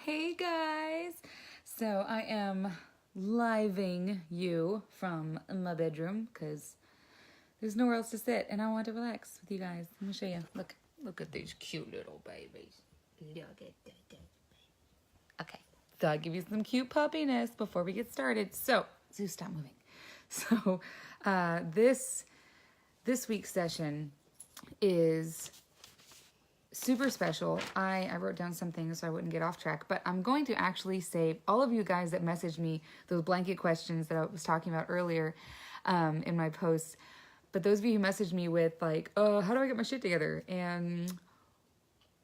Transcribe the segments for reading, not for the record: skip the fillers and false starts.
Hey guys! So I am living you from my bedroom because there's nowhere else to sit and I want to relax with you guys. Let me show you. Look at these cute little babies. Look at that. Okay, so I'll give you some cute puppiness before we get started. So, Zeus, stop moving. So, this week's session is super special. I wrote down some things so I wouldn't get off track, but I'm going to actually save all of you guys that messaged me those blanket questions that I was talking about earlier in my posts. But those of you who messaged me with like, how do I get my shit together? And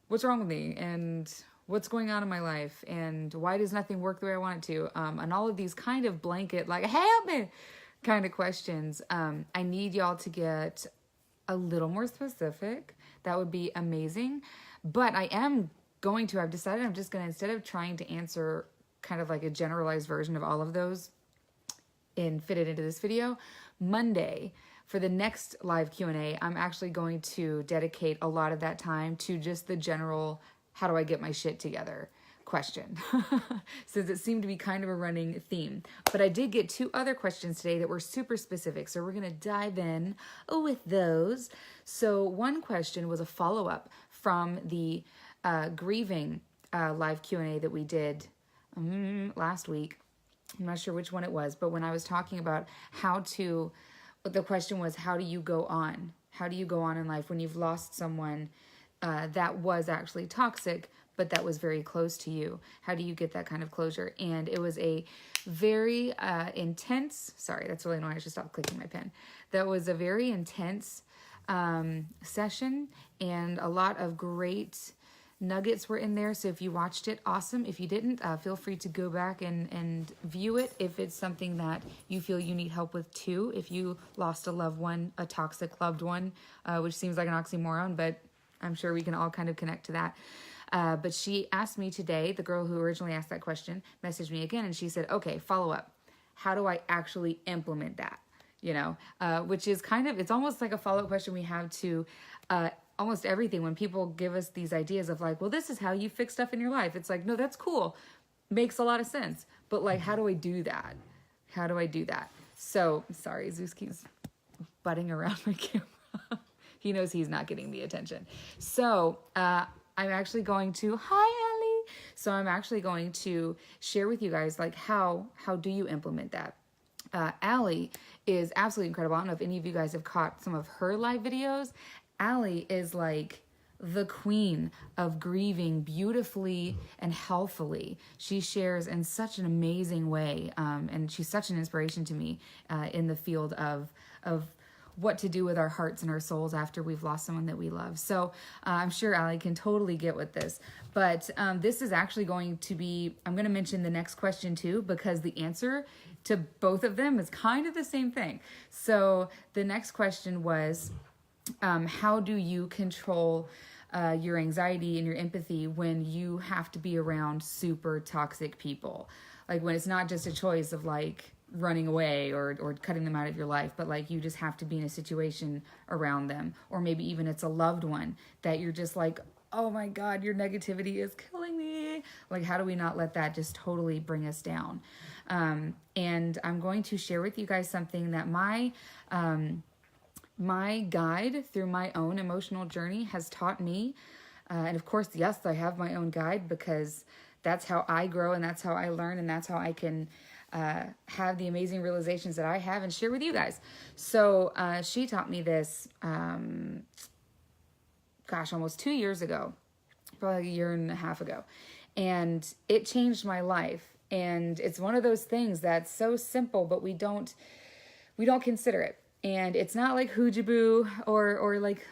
what's wrong with me? And what's going on in my life? And why does nothing work the way I want it to? And all of these kind of blanket, like, help me kind of questions. I need y'all to get a little more specific. That would be amazing. But I've decided I'm just going to, instead of trying to answer kind of like a generalized version of all of those and fit it into this video, Monday, for the next live Q&A, I'm actually going to dedicate a lot of that time to just the general, how do I get my shit together question, since it seemed to be kind of a running theme. But I did get 2 other questions today that were super specific, so we're going to dive in with those. So one question was a follow-up from the grieving live Q&A that we did last week. I'm not sure which one it was, but when I was talking about the question was, how do you go on? How do you go on in life when you've lost someone that was actually toxic, but that was very close to you? How do you get that kind of closure? And it was a very intense, sorry, that's really annoying. I should stop clicking my pen. That was a very intense session, and a lot of great nuggets were in there. So if you watched it, awesome. If you didn't, feel free to go back and view it if it's something that you feel you need help with too. If you lost a loved one, a toxic loved one, which seems like an oxymoron, but I'm sure we can all kind of connect to that. But she asked me today, the girl who originally asked that question, messaged me again, and she said, okay, follow up. How do I actually implement that? Which is it's almost like a follow-up question we have to almost everything. When people give us these ideas of like, well, this is how you fix stuff in your life. It's like, no, that's cool. Makes a lot of sense. But like, how do I do that? How do I do that? So, sorry, Zeus keeps butting around my camera. He knows he's not getting the attention. So, I'm actually going to, hi Ellie. So I'm actually going to share with you guys like how do you implement that? Allie is absolutely incredible. I don't know if any of you guys have caught some of her live videos. Allie is like the queen of grieving beautifully and healthily. She shares in such an amazing way, and she's such an inspiration to me in the field of what to do with our hearts and our souls after we've lost someone that we love. So I'm sure Allie can totally get with this. But this is actually going to be, I'm going to mention the next question too, because the answer to both of them is kind of the same thing. So the next question was, how do you control your anxiety and your empathy when you have to be around super toxic people? Like when it's not just a choice of like running away or cutting them out of your life, but like you just have to be in a situation around them, or maybe even it's a loved one that you're just like, oh my God, your negativity is killing me. Like, how do we not let that just totally bring us down? And I'm going to share with you guys something that my guide through my own emotional journey has taught me. And of course, yes, I have my own guide because that's how I grow and that's how I learn and that's how I can have the amazing realizations that I have and share with you guys. So she taught me this, almost 2 years ago, probably a year and a half ago. And it changed my life. And it's one of those things that's so simple, but we don't consider it. And it's not like hoojaboo or like,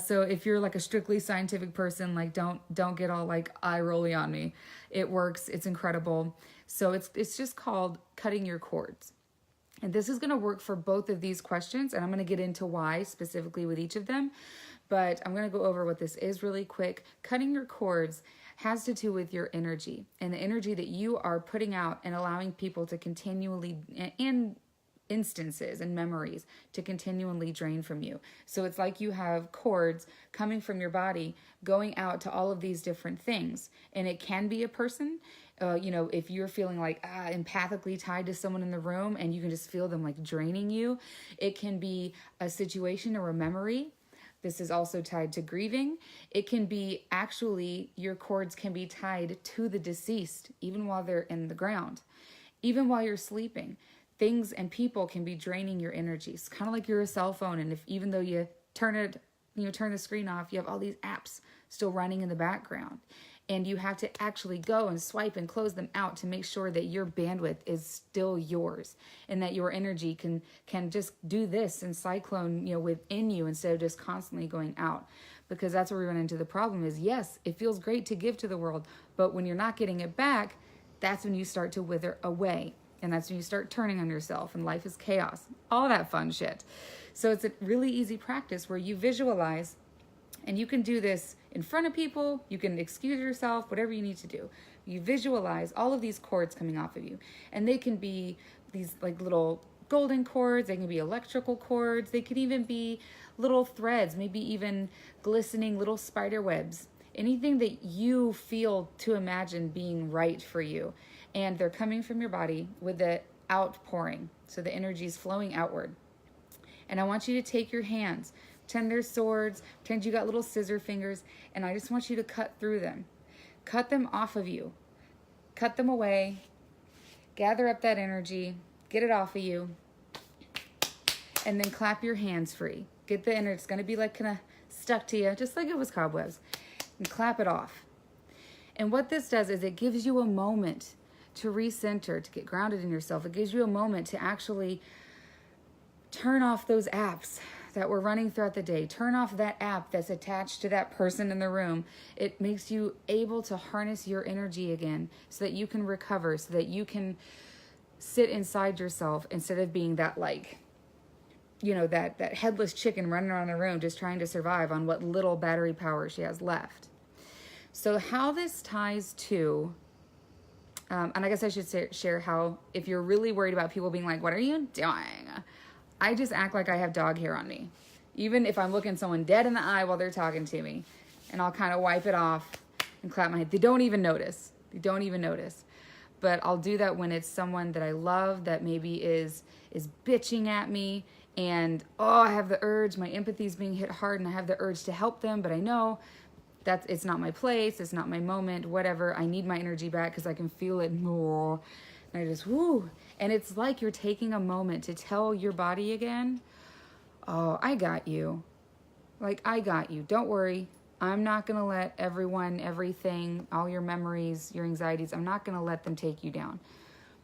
so if you're like a strictly scientific person, like don't get all like eye rolly on me. It works. It's incredible. So it's just called cutting your cords. And this is going to work for both of these questions. And I'm going to get into why specifically with each of them. But I'm going to go over what this is really quick. Cutting your cords has to do with your energy and the energy that you are putting out and allowing people to continually and instances and memories to continually drain from you. So it's like you have cords coming from your body going out to all of these different things. And it can be a person, if you're feeling like empathically tied to someone in the room and you can just feel them like draining you. It can be a situation or a memory. This is also tied to grieving. It can be actually your cords can be tied to the deceased, even while they're in the ground, even while you're sleeping. Things and people can be draining your energy. It's kind of like you're a cell phone, and if even though you turn the screen off, you have all these apps still running in the background. And you have to actually go and swipe and close them out to make sure that your bandwidth is still yours and that your energy can just do this and cyclone, within you instead of just constantly going out. Because that's where we run into the problem is, yes, it feels great to give to the world, but when you're not getting it back, that's when you start to wither away. And that's when you start turning on yourself and life is chaos, all that fun shit. So it's a really easy practice where you visualize. And you can do this in front of people. You can excuse yourself, whatever you need to do. You visualize all of these cords coming off of you. And they can be these like little golden cords. They can be electrical cords. They could even be little threads, maybe even glistening little spider webs. Anything that you feel to imagine being right for you. And they're coming from your body with the outpouring. So the energy is flowing outward. And I want you to take your hands, pretend they're swords, pretend you got little scissor fingers, and I just want you to cut through them. Cut them off of you. Cut them away. Gather up that energy. Get it off of you. And then clap your hands free. Get the energy. It's going to be like kind of stuck to you, just like it was cobwebs. And clap it off. And what this does is it gives you a moment to recenter, to get grounded in yourself. It gives you a moment to actually turn off those apps that we're running throughout the day. Turn off that app that's attached to that person in the room. It makes you able to harness your energy again so that you can recover, so that you can sit inside yourself instead of being that that headless chicken running around the room just trying to survive on what little battery power she has left. So how this ties to, and I guess I should share how, if you're really worried about people being like, what are you doing? I just act like I have dog hair on me. Even if I'm looking someone dead in the eye while they're talking to me. And I'll kind of wipe it off and clap my head. They don't even notice. But I'll do that when it's someone that I love that maybe is bitching at me. And, I have the urge. My empathy is being hit hard and I have the urge to help them. But I know that it's not my place. It's not my moment. Whatever. I need my energy back because I can feel it more. And I just, whoo. And it's like you're taking a moment to tell your body again, oh, I got you. Like, I got you. Don't worry. I'm not going to let everyone, everything, all your memories, your anxieties, I'm not going to let them take you down.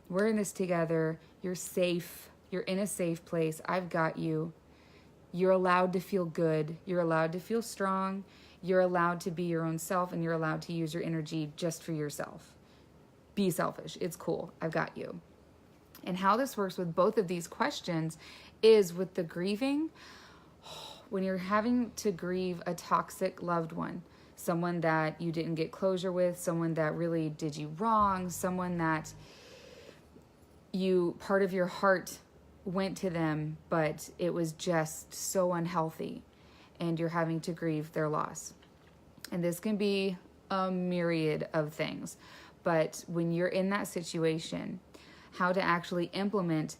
We're in this together. You're safe. You're in a safe place. I've got you. You're allowed to feel good. You're allowed to feel strong. You're allowed to be your own self, and you're allowed to use your energy just for yourself. Be selfish. It's cool. I've got you. And how this works with both of these questions is with the grieving. When you're having to grieve a toxic loved one, someone that you didn't get closure with, someone that really did you wrong, someone that part of your heart went to them, but it was just so unhealthy, and you're having to grieve their loss. And this can be a myriad of things. But when you're in that situation, how to actually implement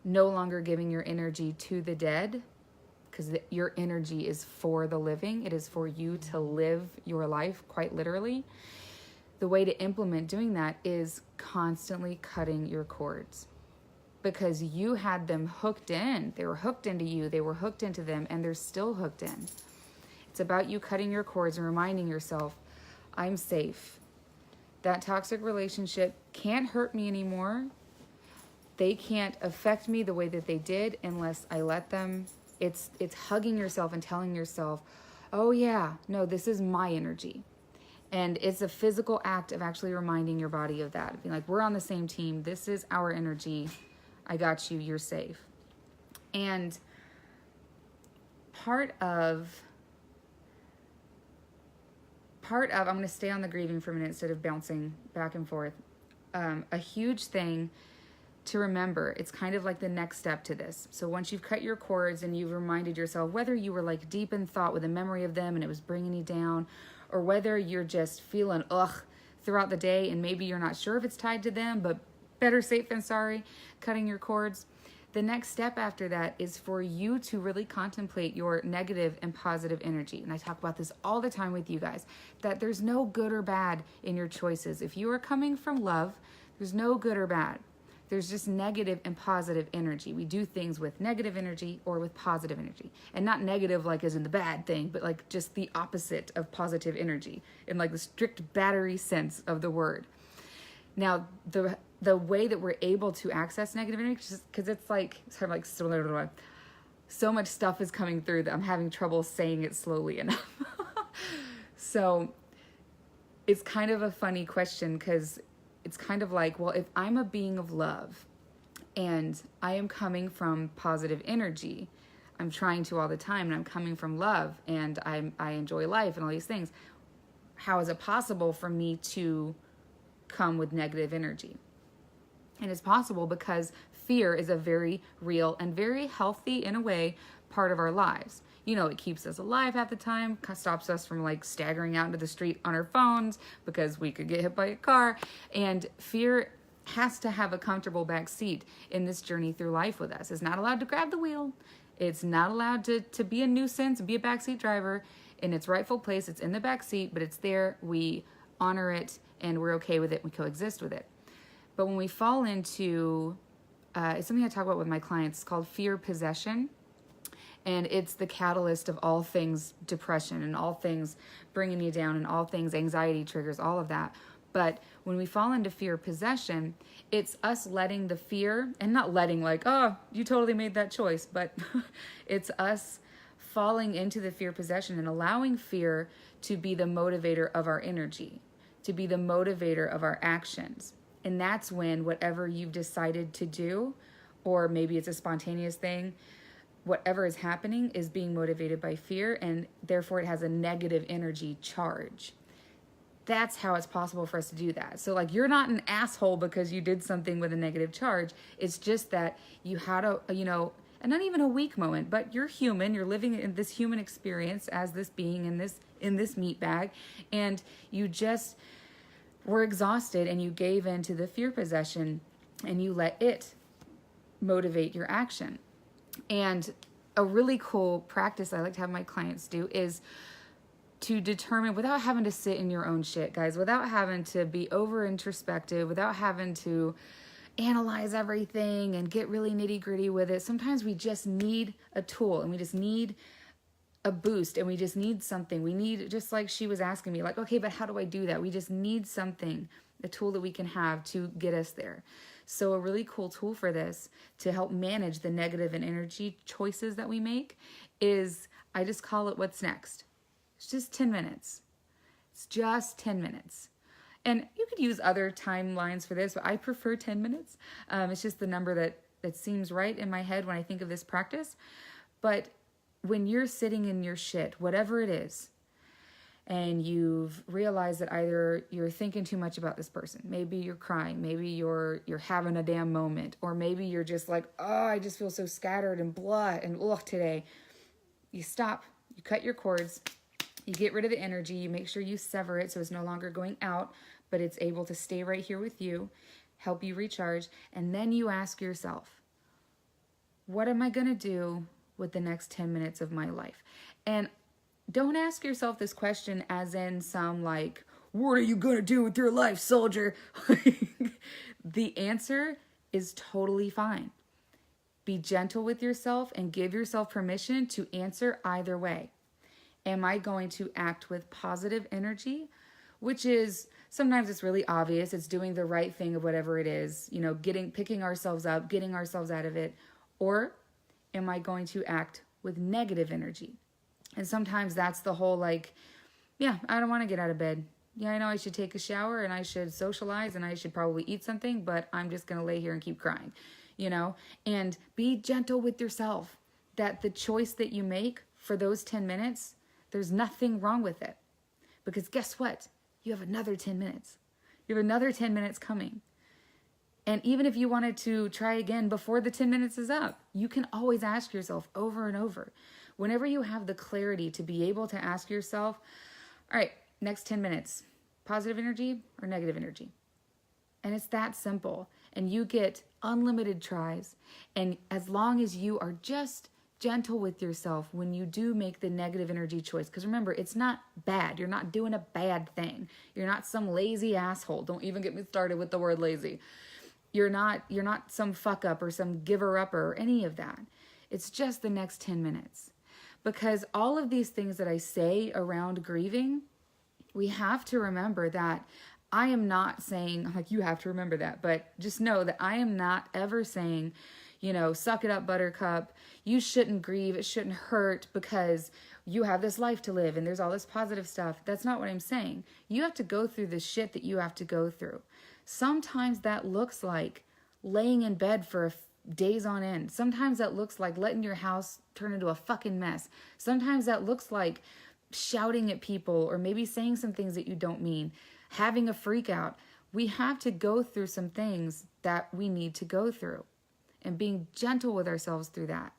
no longer giving your energy to the dead, because your energy is for the living. It is for you to live your life, quite literally. The way to implement doing that is constantly cutting your cords, because you had them hooked in. They were hooked into you. They were hooked into them, and they're still hooked in. It's about you cutting your cords and reminding yourself, I'm safe. That toxic relationship can't hurt me anymore. They can't affect me the way that they did unless I let them. It's hugging yourself and telling yourself, oh yeah, no, this is my energy. And it's a physical act of actually reminding your body of that. Being like, we're on the same team. This is our energy. I got you. You're safe. And part of, I'm going to stay on the grieving for a minute instead of bouncing back and forth. A huge thing to remember, it's kind of like the next step to this. So once you've cut your cords and you've reminded yourself, whether you were like deep in thought with a memory of them and it was bringing you down, or whether you're just feeling throughout the day and maybe you're not sure if it's tied to them, but better safe than sorry, cutting your cords. The next step after that is for you to really contemplate your negative and positive energy. And I talk about this all the time with you guys, that there's no good or bad in your choices. If you are coming from love, there's no good or bad. There's just negative and positive energy. We do things with negative energy or with positive energy. And not negative like as in the bad thing, but like just the opposite of positive energy in like the strict battery sense of the word. Now, the way that we're able to access negative energy, because it's sort of like so much stuff is coming through that I'm having trouble saying it slowly enough. So it's kind of a funny question, because it's kind of like, well, if I'm a being of love and I am coming from positive energy, I'm trying to all the time, and I'm coming from love and I enjoy life and all these things, how is it possible for me to come with negative energy? And it's possible because fear is a very real and very healthy, in a way, part of our lives. You know, it keeps us alive half the time, stops us from like staggering out into the street on our phones because we could get hit by a car. And fear has to have a comfortable back seat in this journey through life with us. It's not allowed to grab the wheel. It's not allowed to be a nuisance, be a backseat driver. In its rightful place, it's in the back seat, but it's there. We honor it and we're okay with it. We coexist with it. But when we fall into, it's something I talk about with my clients, it's called fear possession. And it's the catalyst of all things depression and all things bringing you down and all things anxiety triggers, all of that. But when we fall into fear possession, it's us letting the fear, and not letting like, oh, you totally made that choice, but it's us falling into the fear possession and allowing fear to be the motivator of our energy, to be the motivator of our actions. And that's when whatever you've decided to do, or maybe it's a spontaneous thing, whatever is happening is being motivated by fear, and therefore it has a negative energy charge. That's how it's possible for us to do that. So like, you're not an asshole because you did something with a negative charge. It's just that you had and not even a weak moment, but you're human. You're living in this human experience as this being in this meat bag, and you just were exhausted and you gave in to the fear possession and you let it motivate your action. And a really cool practice I like to have my clients do is to determine, without having to sit in your own shit, guys, without having to be over introspective, without having to analyze everything and get really nitty gritty with it. Sometimes we just need a tool and we just need a boost and we just need something. We need, just like she was asking me, like, okay, but how do I do that? We just need something, a tool that we can have to get us there. So a really cool tool for this to help manage the negative and energy choices that we make is, I just call it what's next. It's just 10 minutes. It's just 10 minutes. And you could use other timelines for this, but I prefer 10 minutes. It's just the number that seems right in my head when I think of this practice. But when you're sitting in your shit, whatever it is, and you've realized that either you're thinking too much about this person, maybe you're crying, maybe you're having a damn moment, or maybe you're just like, oh, I just feel so scattered and blah and ugh today. You stop, you cut your cords, you get rid of the energy, you make sure you sever it so it's no longer going out, but it's able to stay right here with you, help you recharge, and then you ask yourself, what am I going to do with the next 10 minutes of my life? And don't ask yourself this question as in some like, what are you going to do with your life, soldier? The answer is totally fine. Be gentle with yourself and give yourself permission to answer either way. Am I going to act with positive energy, which is, sometimes it's really obvious. It's doing the right thing of whatever it is, picking ourselves up, getting ourselves out of it. Or am I going to act with negative energy? And sometimes that's the whole like, yeah, I don't want to get out of bed. Yeah, I know I should take a shower and I should socialize and I should probably eat something, but I'm just going to lay here and keep crying, and be gentle with yourself that the choice that you make for those 10 minutes, there's nothing wrong with it. Because guess what? You have another 10 minutes. You have another 10 minutes coming. And even if you wanted to try again before the 10 minutes is up, you can always ask yourself over and over. Whenever you have the clarity to be able to ask yourself, all right, next 10 minutes, positive energy or negative energy? And it's that simple. And you get unlimited tries. And as long as you are just gentle with yourself when you do make the negative energy choice, because remember, it's not bad. You're not doing a bad thing. You're not some lazy asshole. Don't even get me started with the word lazy. You're not some fuck up or some giver upper or any of that. It's just the next 10 minutes. Because all of these things that I say around grieving, we have to remember that I am not saying, like, you have to remember that, but just know that I am not ever saying, suck it up, buttercup. You shouldn't grieve. It shouldn't hurt because you have this life to live and there's all this positive stuff. That's not what I'm saying. You have to go through the shit that you have to go through. Sometimes that looks like laying in bed for days on end. Sometimes that looks like letting your house turn into a fucking mess. Sometimes that looks like shouting at people or maybe saying some things that you don't mean, having a freak out. We have to go through some things that we need to go through and being gentle with ourselves through that.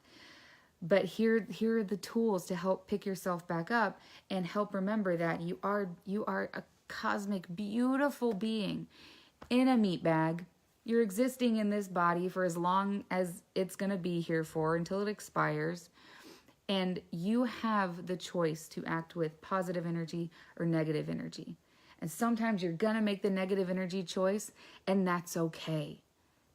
But here are the tools to help pick yourself back up and help remember that you are a cosmic, beautiful being in a meat bag. You're existing in this body for as long as it's going to be here for, until it expires. And you have the choice to act with positive energy or negative energy. And sometimes you're going to make the negative energy choice, and that's okay.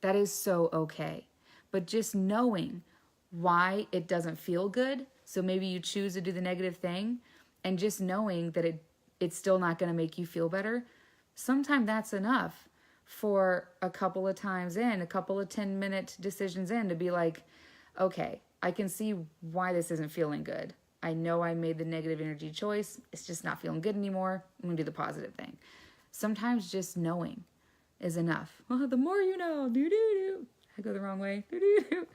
That is so okay. But just knowing why it doesn't feel good, so maybe you choose to do the negative thing, and just knowing that it's still not going to make you feel better, sometimes that's enough for a couple of times in, a couple of 10-minute decisions in, to be like, okay, I can see why this isn't feeling good. I know I made the negative energy choice. It's just not feeling good anymore. I'm going to do the positive thing. Sometimes just knowing is enough. Well, the more you know. Do-do-do. I go the wrong way. Do-do-do.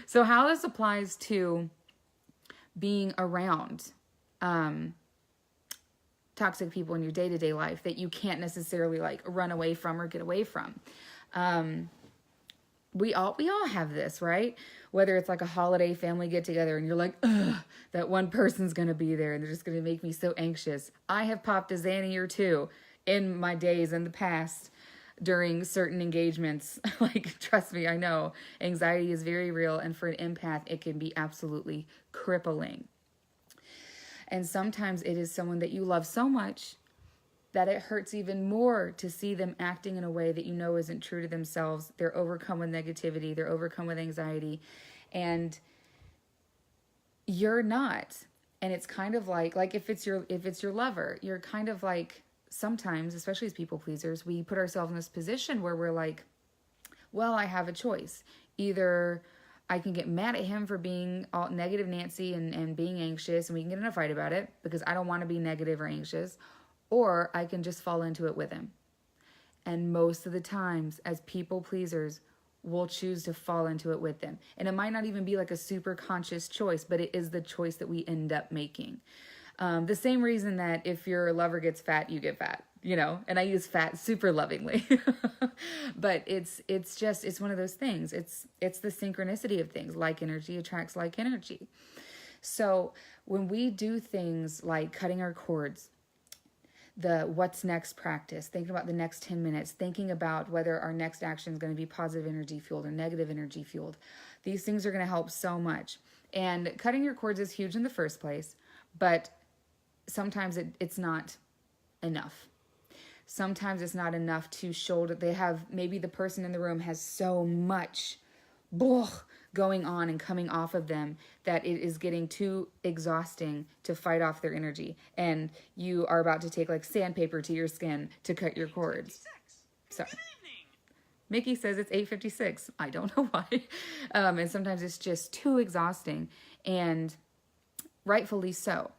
So how this applies to being around toxic people in your day-to-day life that you can't necessarily like run away from or get away from. We all have this, right? Whether it's like a holiday family get together and you're like, ugh, that one person's going to be there and they're just going to make me so anxious. I have popped a Xanny or two in my days in the past during certain engagements. Like, trust me, I know anxiety is very real. And for an empath, it can be absolutely crippling. And sometimes it is someone that you love so much that it hurts even more to see them acting in a way that you know isn't true to themselves. They're overcome with negativity. They're overcome with anxiety. And you're not. And it's kind of like if it's your lover, you're kind of like, sometimes, especially as people pleasers, we put ourselves in this position where we're like, well, I have a choice. Either I can get mad at him for being all negative Nancy and being anxious, and we can get in a fight about it because I don't want to be negative or anxious. Or I can just fall into it with him. And most of the times, as people pleasers, we'll choose to fall into it with them. And it might not even be like a super conscious choice, but it is the choice that we end up making. The same reason that if your lover gets fat, you get fat, and I use fat super lovingly. But it's one of those things. It's the synchronicity of things. Like energy attracts like energy. So when we do things like cutting our cords, the what's next practice, thinking about the next 10 minutes, thinking about whether our next action is going to be positive energy fueled or negative energy fueled. These things are going to help so much. And cutting your cords is huge in the first place, but sometimes it's not enough. Sometimes it's not enough to shoulder. Maybe the person in the room has so much going on and coming off of them that it is getting too exhausting to fight off their energy. And you are about to take like sandpaper to your skin to cut your cords. Sorry. Mickey says it's 8:56. I don't know why. And sometimes it's just too exhausting, and rightfully so.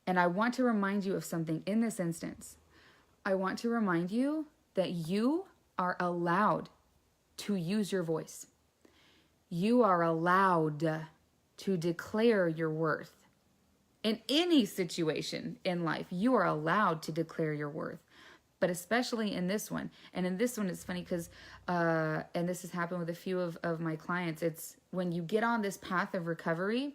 And I want to remind you of something in this instance. I want to remind you that you are allowed to use your voice. You are allowed to declare your worth. In any situation in life, you are allowed to declare your worth. But especially in this one. And in this one, it's funny because, and this has happened with a few of my clients, it's when you get on this path of recovery,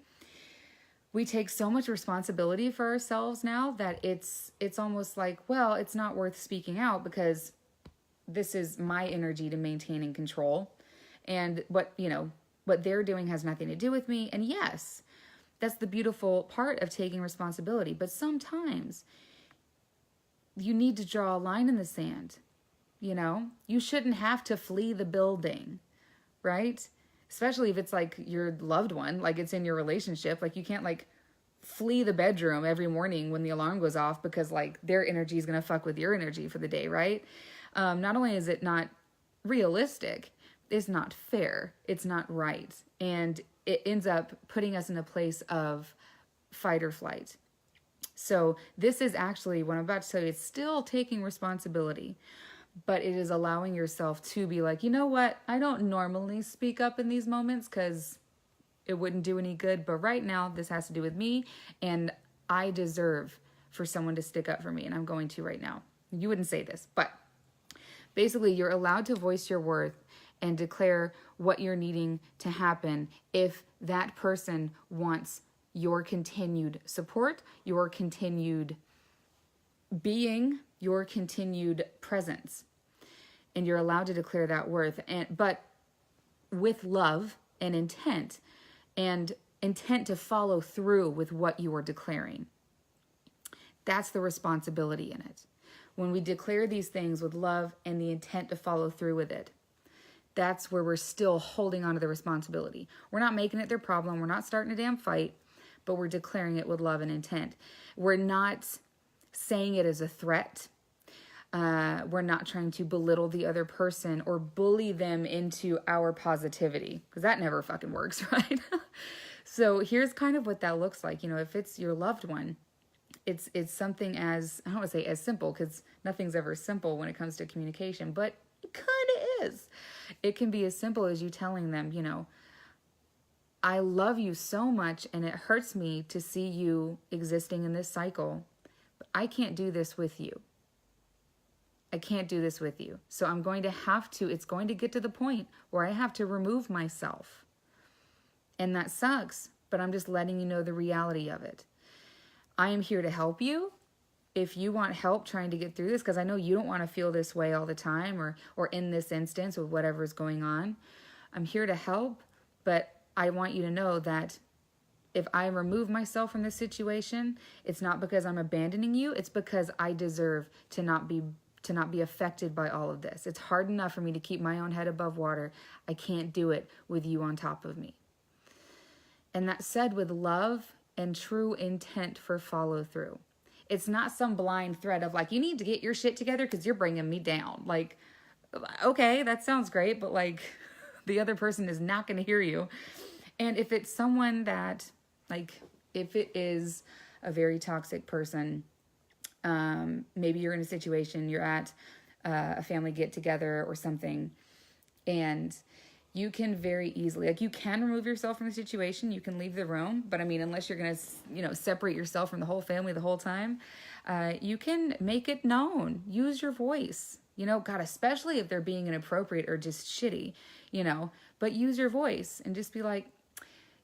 we take so much responsibility for ourselves now that it's almost like, well, it's not worth speaking out because this is my energy to maintain and control. And what they're doing has nothing to do with me. And yes, that's the beautiful part of taking responsibility. But sometimes you need to draw a line in the sand. You shouldn't have to flee the building, right? Especially if it's like your loved one, like it's in your relationship. Like you can't like flee the bedroom every morning when the alarm goes off because like their energy is going to fuck with your energy for the day, right? Not only is it not realistic, it's not fair, it's not right. And it ends up putting us in a place of fight or flight. So this is actually, what I'm about to tell you, it's still taking responsibility, but it is allowing yourself to be like, you know what? I don't normally speak up in these moments because it wouldn't do any good. But right now, this has to do with me, and I deserve for someone to stick up for me, and I'm going to right now. You wouldn't say this, but basically, you're allowed to voice your worth and declare what you're needing to happen if that person wants your continued support, your continued being, your continued presence. And you're allowed to declare that worth, but with love and intent to follow through with what you are declaring. That's the responsibility in it. When we declare these things with love and the intent to follow through with it, that's where we're still holding on to the responsibility. We're not making it their problem. We're not starting a damn fight, but we're declaring it with love and intent. We're not saying it as a threat. We're not trying to belittle the other person or bully them into our positivity, because that never fucking works, right? So here's kind of what that looks like. If it's your loved one, it's something as, I don't want to say as simple, because nothing's ever simple when it comes to communication, but it kind of is. It can be as simple as you telling them, I love you so much and it hurts me to see you existing in this cycle, but I can't do this with you. I can't do this with you. So I'm going to have to, it's going to get to the point where I have to remove myself. And that sucks, but I'm just letting you know the reality of it. I am here to help you. If you want help trying to get through this, because I know you don't want to feel this way all the time or in this instance with whatever's going on, I'm here to help, but I want you to know that if I remove myself from this situation, it's not because I'm abandoning you. It's because I deserve to not be affected by all of this. It's hard enough for me to keep my own head above water. I can't do it with you on top of me. And that's said with love and true intent for follow through. It's not some blind threat of like, you need to get your shit together because you're bringing me down. Like, okay, that sounds great, but like the other person is not going to hear you. And if it's someone that, like, if it is a very toxic person, maybe you're in a situation, you're at a family get together or something, and you can very easily, like, you can remove yourself from the situation, you can leave the room, but I mean, unless you're going to, separate yourself from the whole family the whole time, you can make it known, use your voice, God, especially if they're being inappropriate or just shitty, but use your voice and just be like,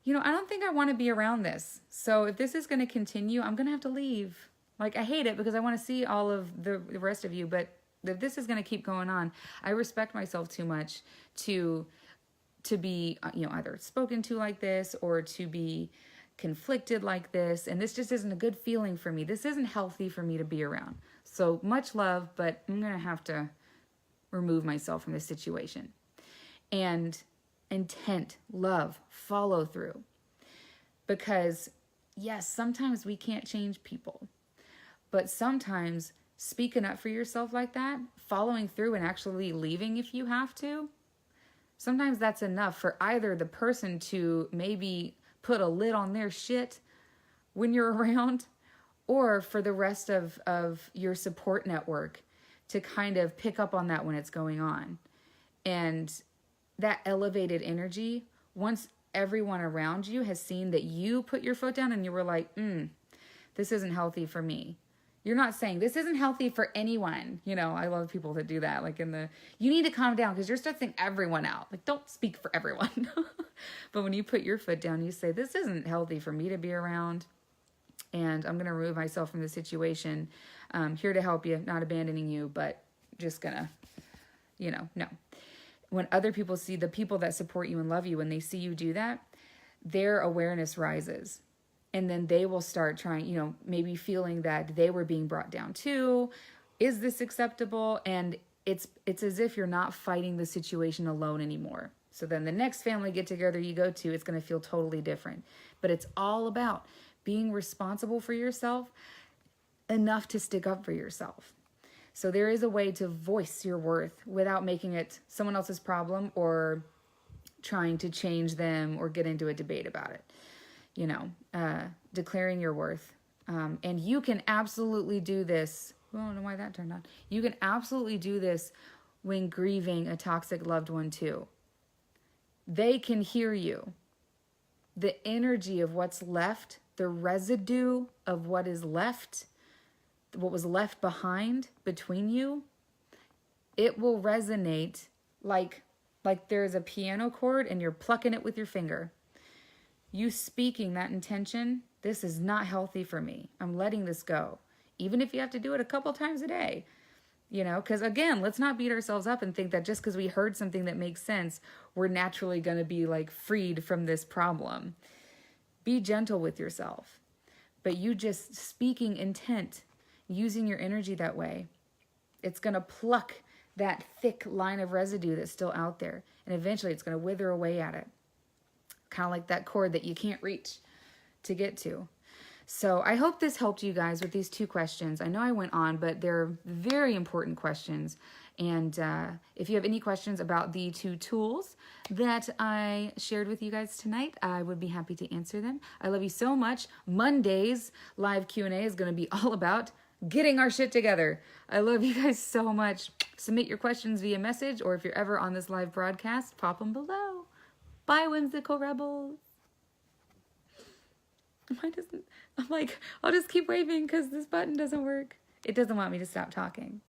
I don't think I want to be around this. So if this is going to continue, I'm going to have to leave. Like, I hate it because I want to see all of the rest of you, but if this is going to keep going on, I respect myself too much to be, either spoken to like this or to be conflicted like this. And this just isn't a good feeling for me. This isn't healthy for me to be around. So much love, but I'm going to have to remove myself from this situation. And intent, love, follow through. Because yes, sometimes we can't change people, but sometimes speaking up for yourself like that, following through and actually leaving if you have to, sometimes that's enough for either the person to maybe put a lid on their shit when you're around, or for the rest of your support network to kind of pick up on that when it's going on. And that elevated energy, once everyone around you has seen that you put your foot down and you were like, this isn't healthy for me, You're not saying this isn't healthy for anyone. You know, I love people that do that. Like you need to calm down because you're stressing everyone out. Like, don't speak for everyone. But when you put your foot down, you say, this isn't healthy for me to be around. And I'm going to remove myself from the situation. Here to help you, not abandoning you, but just going to, no. When other people see the people that support you and love you, when they see you do that, their awareness rises. And then they will start trying, maybe feeling that they were being brought down too. Is this acceptable? And it's as if you're not fighting the situation alone anymore. So then the next family get together you go to, it's going to feel totally different. But it's all about being responsible for yourself enough to stick up for yourself. So there is a way to voice your worth without making it someone else's problem or trying to change them or get into a debate about it. Declaring your worth. And you can absolutely do this. I don't know why that turned on. You can absolutely do this when grieving a toxic loved one too. They can hear you. The energy of what's left, the residue of what is left, what was left behind between you, it will resonate like there's a piano chord and you're plucking it with your finger. You speaking that intention, this is not healthy for me. I'm letting this go. Even if you have to do it a couple times a day, because again, let's not beat ourselves up and think that just because we heard something that makes sense, we're naturally going to be like freed from this problem. Be gentle with yourself, but you just speaking intent, using your energy that way, it's going to pluck that thick line of residue that's still out there. And eventually it's going to wither away at it. Kind of like that cord that you can't reach to get to. So I hope this helped you guys with these 2 questions. I know I went on, but they're very important questions. And if you have any questions about the 2 tools that I shared with you guys tonight, I would be happy to answer them. I love you so much. Monday's live Q&A is going to be all about getting our shit together. I love you guys so much. Submit your questions via message, or if you're ever on this live broadcast, pop them below. Bye, Whimsical Rebels. I'm like, I'll just keep waving because this button doesn't work. It doesn't want me to stop talking.